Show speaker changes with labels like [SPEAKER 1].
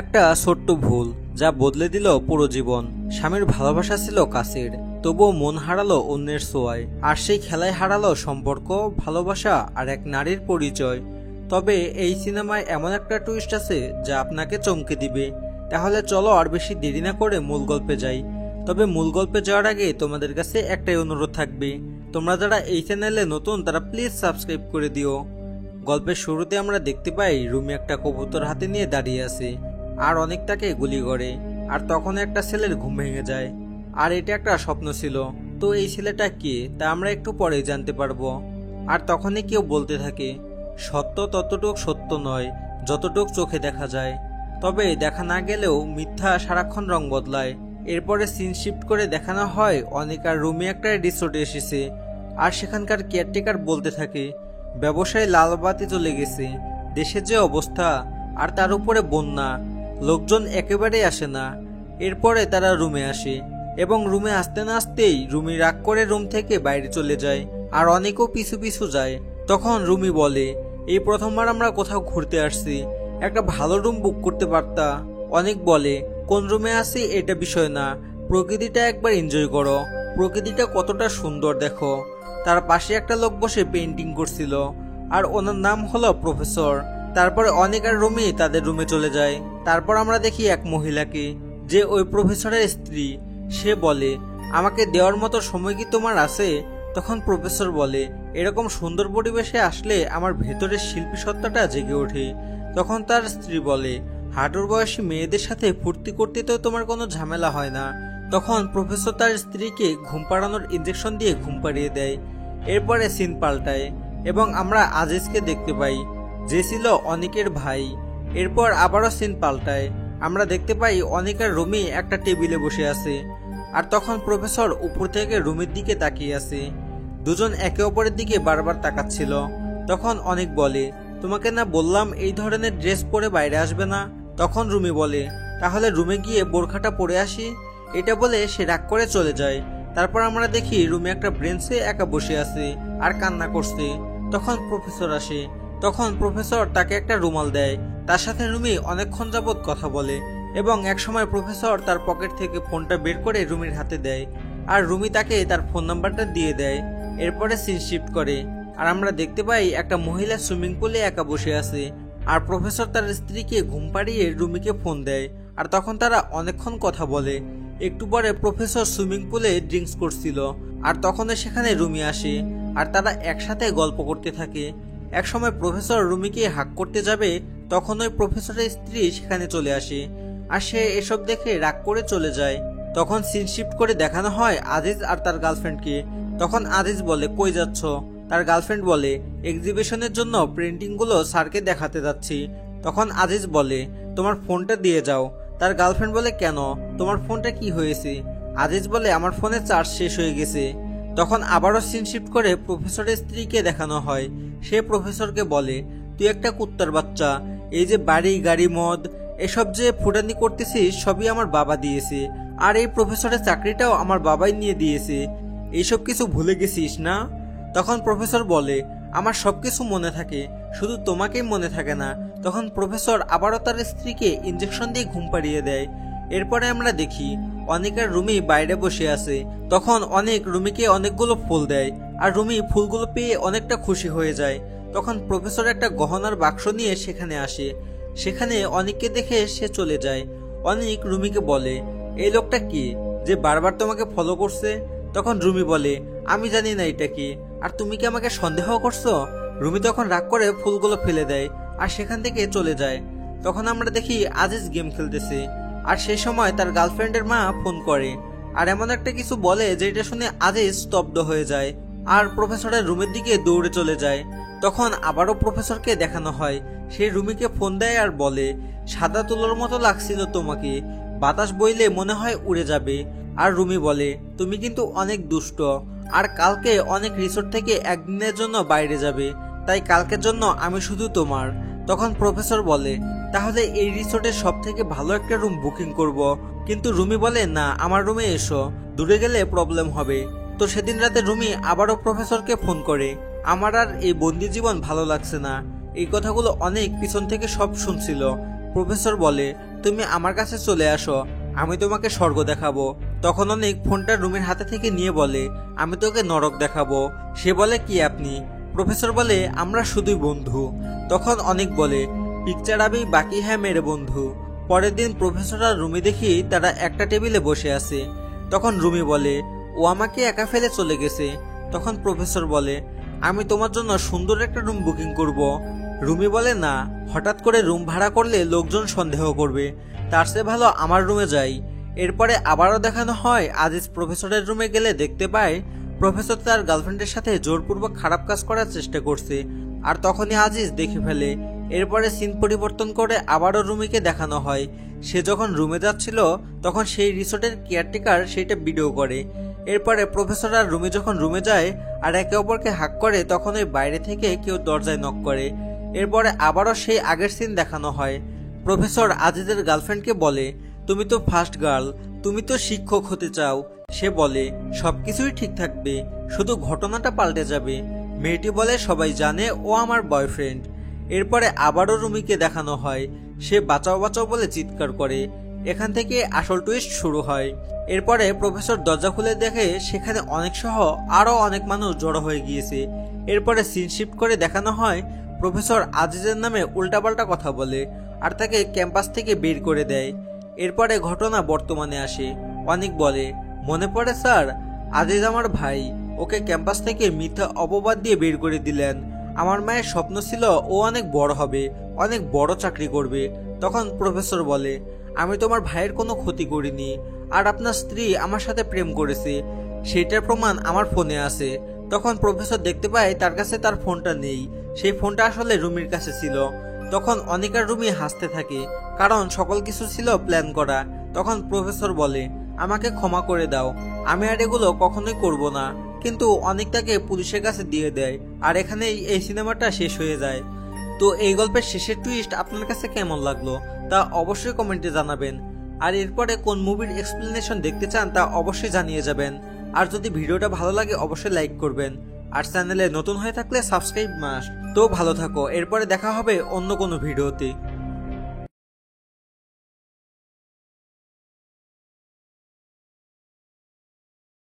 [SPEAKER 1] একটা ছোট্ট ভুল যা বদলে দিল পুরো জীবন। স্বামীর ভালোবাসা ছিল কাছের, তবুও মন হারালো অন্যের ছোঁয়ায়। আর সেই খেলায় হারালো সম্পর্ক, ভালোবাসা আর এক নারীর পরিচয়। তবে এই সিনেমায় এমন একটা টুইস্ট আছে যা আপনাকে চমকে দিবে। তাহলে চলো আর বেশি দেরি না করে মূল গল্পে যাই। তবে মূল গল্পে যাওয়ার আগে তোমাদের কাছে একটাই অনুরোধ থাকবে, তোমরা যারা এই চ্যানেলে নতুন তারা প্লিজ সাবস্ক্রাইব করে দিও। গল্পের শুরুতে আমরা দেখতে পাই রুমি একটা কবুতর হাতে নিয়ে দাঁড়িয়ে আছে আর অনেক তাকে গুলি করে। আর তখন একটা ছেলের ঘুম ভেঙে যায়, আর এটা একটা স্বপ্ন ছিল। তো এই ছেলেটা কে তা আমরা একটু পরেই জানতে পারবো। আর তখনই কেউ বলতে থাকে, সত্য ততটুক সত্য নয় যতটুক চোখে দেখা যায়। তবে দেখা না গেলেও মিথ্যা সারাক্ষণ রং বদলায়। এরপরে সিন শিফট করে দেখানো হয় অনেক আর রুমি একটা রিসোর্টে এসেছে। আর সেখানকার কেয়ারটেকার বলতে থাকে, ব্যবসায় লাল বাতি চলে গেছে, দেশের যে অবস্থা, আর তার উপরে বন্যা, লোকজন একেবারেই আসে না। এরপরে তারা রুমে আসে এবং রুমে আসতে না আসতেই রুমি রাগ করে রুম থেকে বাইরে চলে যায়। আর অনেকও পিছু পিছু যায়। তখন রুমি বলে, এই প্রথমবার আমরা কোথাও ঘুরতে আসছি, একটা ভালো রুম বুক করতে পারতা। অনেক বলে, কোন রুমে আসি এটা বিষয় না, প্রকৃতিটা একবার এনজয় করো, প্রকৃতিটা কতটা সুন্দর দেখো। তার পাশে একটা লোক বসে পেন্টিং করছিল, আর ওনার নাম হলো প্রফেসর। তারপরে অনেক আর রুমি তাদের রুমে চলে যায়। তারপর আমরা দেখি এক মহিলাকে, যে ওই প্রফেসরের স্ত্রী। সে বলে, আমাকে দেওয়ার মতো সময় কি তোমার আছে? তখন প্রফেসর বলে, এরকম সুন্দর পরিবেশে আসলে আমার ভেতরের শিল্পী সত্তাটা জেগে ওঠে। তখন তার স্ত্রী বলে, হাঁটুর বয়সী মেয়েদের সাথে ফুর্তি করতে তো তোমার কোনো ঝামেলা হয় না। তখন প্রফেসর তার স্ত্রীকে ঘুম পাড়ানোর ইঞ্জেকশন দিয়ে ঘুম পাড়িয়ে দেয়। এরপরে সিন পাল্টায় এবং আমরা আজিজকে দেখতে পাই, যে ছিল অনিকের ভাই। এরপর আবারও সিন পাল্টায়, আমরা দেখতে পাই অনিক আর রুমি একটা টেবিলে বসে আছে। আর তখন প্রফেসর উপর থেকে রুমির দিকে তাকিয়ে আছে। দুজন একে অপরের দিকে বারবার তাকাচ্ছিল। তখন অনিক বলে, তোমাকে না বললাম এই ধরনের ড্রেস পরে বাইরে আসবে না? তখন রুমি বলে, তাহলে রুমে গিয়ে বোরখাটা পরে আসি। এটা বলে সে রাগ করে চলে যায়। তারপর আমরা দেখি রুমি একটা ব্রেঞ্চে একা বসে আছে আর কান্না করছে। তখন প্রফেসর আসে। তখন প্রফেসর তাকে একটা রুমাল দেয়। তার সাথে রুমি অনেকক্ষণ যাবৎ কথা বলে এবং একসময় প্রফেসর তার পকেট থেকে ফোনটা বের করে রুমির হাতে দেয়। আর রুমি তাকে তার ফোন নাম্বারটা দিয়ে দেয়। এরপরে সিন শিফট করে আর আমরা দেখতে পাই একটা মহিলা সুইমিং পুলে একা বসে আছে। আর প্রফেসর তার স্ত্রীকে ঘুম পাড়িয়ে রুমিকে ফোন দেয়। আর তখন তারা অনেকক্ষণ কথা বলে। একটু পরে প্রফেসর সুইমিং পুলে ড্রিঙ্কস করছিল, আর তখনই সেখানে রুমি আসে আর তারা একসাথে গল্প করতে থাকে। একসময় প্রফেসর রুমিকে হাক করতে যাবে, তখন ওই প্রফেসরের স্ত্রী সেখানে চলে আসে আর সে এসব দেখে রাগ করে চলে যায়। তখন সিন শিফট করে দেখানো হয় আজিজ আর তার গার্লফ্রেন্ডকে। তখন আজিজ বলে, কই যাচ্ছ? তার গার্লফ্রেন্ড বলে, এক্সিবিশনের জন্য প্রিন্টিংগুলো স্যারকে দেখাতে যাচ্ছি। তখন আজিজ বলে, তোমার ফোনটা দিয়ে যাও। তার গার্লফ্রেন্ড বলে, কেন, তোমার ফোনটা কি হয়েছে? আজিজ বলে, আমার ফোনে চার্জ শেষ হয়ে গেছে। তখন আবারও সিন শিফট করে প্রফেসরের স্ত্রীকে দেখানো হয়। সে প্রফেসরকে বলে, তুই একটা কুত্তার বাচ্চা, এই যে বাড়ি গাড়ি মদ এসব যে ফুটানি করতেছিস সবই আমার বাবা দিয়েছে, আর এই প্রফেসরের চাকরিটাও আমার বাবাই নিয়ে দিয়েছে, এইসব কিছু ভুলে গেছিস না? তখন প্রফেসর বলে, আমার সবকিছু মনে থাকে, শুধু তোমাকেই মনে থাকে না। তখন প্রফেসর আবারও তার স্ত্রীকে ইঞ্জেকশন দিয়ে ঘুম পাড়িয়ে দেয়। এরপরে আমরা দেখি অনেক আর রুমি বাইরে বসে আছে। তখন অনেক রুমিকে অনেকগুলো ফুল দেয় আর রুমি ফুলগুলো পেয়ে অনেকটা খুশি হয়ে যায়। তখন প্রফেসর একটা গহনার বাক্স নিয়ে সেখানে আসে। সেখানে অনেককে দেখে সে চলে যায়। অনেক রুমিকে বলে, এই লোকটা কি যে বারবার তোমাকে ফলো করছে? তখন রুমি বলে, আমি জানি না এটা কি, আর তুমি কি আমাকে সন্দেহ করছো? রুমি তখন রাগ করে ফুলগুলো ফেলে দেয় আর সেখান থেকে চলে যায়। তখন আমরা দেখি আজিজ গেম খেলতেছে, আর সেই সময় তার গার্লফ্রেন্ডের মা ফোন করে আর এমন একটা কিছু বলে যেটা শুনে আজিজ স্তব্ধ হয়ে যায় আর প্রফেসরের রুমের দিকে দৌড়ে চলে যায়। তখন আবারও প্রফেসরকে দেখানো হয়, সে রুমিকে ফোন দেয় আর বলে, সাদা তুলোর মতো লাগছিল তোমাকে, বাতাস বইলে মনে হয় উড়ে যাবে। আর রুমি বলে, তুমি কিন্তু অনেক দুষ্ট, আর কালকে অনেক রিসোর্ট থেকে একদিনের জন্য বাইরে যাবে, তাই কালকের জন্য আমি শুধু তোমার। তখন প্রফেসর বলে, তাহলে এই রিসোর্টের সব থেকে ভালো একটা রুম বুকিং করব। কিন্তু রুমি বলে, না, আমার রুমে এসো, দূরে গেলে প্রবলেম হবে। তো সেদিন রাতে রুমি আবারও প্রফেসরকে ফোন করে, আমার আর এই বন্দি জীবন ভালো লাগছে না। এই কথাগুলো অনেক পিছন থেকে সব শুনছিল। প্রফেসর বলে, তুমি আমার কাছে চলে আসো, আমি তোমাকে স্বর্গ দেখাবো। তখন অনেক ফোনটা রুমের হাতে থেকে নিয়ে বলে, আমি তোকে নরক দেখাবো। সে বলে, কি আপনি? প্রফেসর বলে, আমরা শুধুই বন্ধু। তখন অনেক বলে, পিকচার আমি বাকি হ্যাঁ মেরে বন্ধু। পরের দিন প্রফেসর আর রুমি দেখি তারা একটা টেবিলে বসে আছে। তখন রুমি বলে, ও আমাকে একা ফেলে চলে গেছে। তখন প্রফেসর বলে, আমি তোমার জন্য সুন্দর একটা রুম বুকিং করব। রুমি বলে, না, হঠাৎ করে রুম ভাড়া করলে লোকজন সন্দেহ করবে, তার চেয়ে ভালো আমার রুমে যাই। এরপরে আবারও দেখানো হয় আজিজ প্রফেসরের রুমে গেলে দেখতে পায় প্রফেসর তার গার্লফ্রেন্ডের সাথে জোরপূর্বক খারাপ কাজ করার চেষ্টা করছে, আর তখনই আজিজ দেখে ফেলে। এরপরে সিন পরিবর্তন করে আবারও রুমিকে দেখানো হয় সে যখন রুমে যাচ্ছিল তখন সেই রিসোর্টের কেয়ারটেকার সেইটা ভিডিও করে। এরপরে প্রফেসর আর রুমি যখন রুমে যায় আর একে অপরকে হাক করে, তখন ওই বাইরে থেকে কেউ দরজায় নক করে। এরপরে আবারও সেই আগের সিন দেখানো হয়। প্রফেসর আজিজের গার্লফ্রেন্ডকে বলে, তুমি তো ফার্স্ট গার্ল, তুমি তো শিক্ষক হতে চাও। সে বলে, সবকিছুই ঠিক থাকবে, শুধু ঘটনাটা পাল্টে যাবে। মেয়েটি বলে, সবাই জানে ও আমার বয়ফ্রেন্ড। এরপরে আবারও রুমিকে দেখানো হয় সে বাঁচাও বাঁচাও বলে চিৎকার করে। এখান থেকে আসল টুইস্ট শুরু হয়। এরপরে প্রফেসর দরজা খুলে দেখে সেখানে অনেক সহ আরো অনেক মানুষ জড়ো হয়ে গিয়েছে। এরপরে সিন শিফট করে দেখানো হয় প্রফেসর আজিজের নামে উল্টাপাল্টা কথা বলে আর তাকে ক্যাম্পাস থেকে বের করে দেয়। এরপরে ঘটনা বর্তমানে আসে। অনেক বলে, মনে পড়ে স্যার, আজিজ আমার ভাই, ওকে ক্যাম্পাস থেকে মিথ্যা অপবাদ দিয়ে বের করে দিলেন। আমার মায়ের স্বপ্ন ছিল ও অনেক বড় হবে, অনেক বড় চাকরি করবে। তখন প্রফেসর বলে, আমি তোমার ভাইয়ের কোনো ক্ষতি করিনি, আর আপনার স্ত্রী আমার সাথে প্রেম করেছে, সেইটার প্রমাণ আমার ফোনে আছে। তখন প্রফেসর দেখতে পায় তার কাছে তার ফোনটা নেই, সেই ফোনটা আসলে রুমির কাছে ছিল। তখন অনেক আর রুমি হাসতে থাকে, কারণ সকল কিছু ছিল প্ল্যান করা। তখন প্রফেসর বলে, আমাকে ক্ষমা করে দাও, আমি আর এগুলো কখনোই করব না। কিন্তু অনেক তাকে পুলিশের কাছে দিয়ে দেয়, আর এখানেই এই সিনেমাটা শেষ হয়ে যায়। তো এই গল্পের শেষের টুইস্ট আপনার কাছে কেমন লাগলো তা অবশ্যই কমেন্টে জানাবেন। আর এরপরে কোন মুভির এক্সপ্লেনেশন দেখতে চান তা অবশ্যই জানিয়ে যাবেন। আর যদি ভিডিওটা ভালো লাগে অবশ্যই লাইক করবেন, আর চ্যানেলে নতুন হয়ে থাকলে সাবস্ক্রাইব মাস্ট। তো ভালো থাকো, এরপরে দেখা হবে অন্য কোনো ভিডিওতে।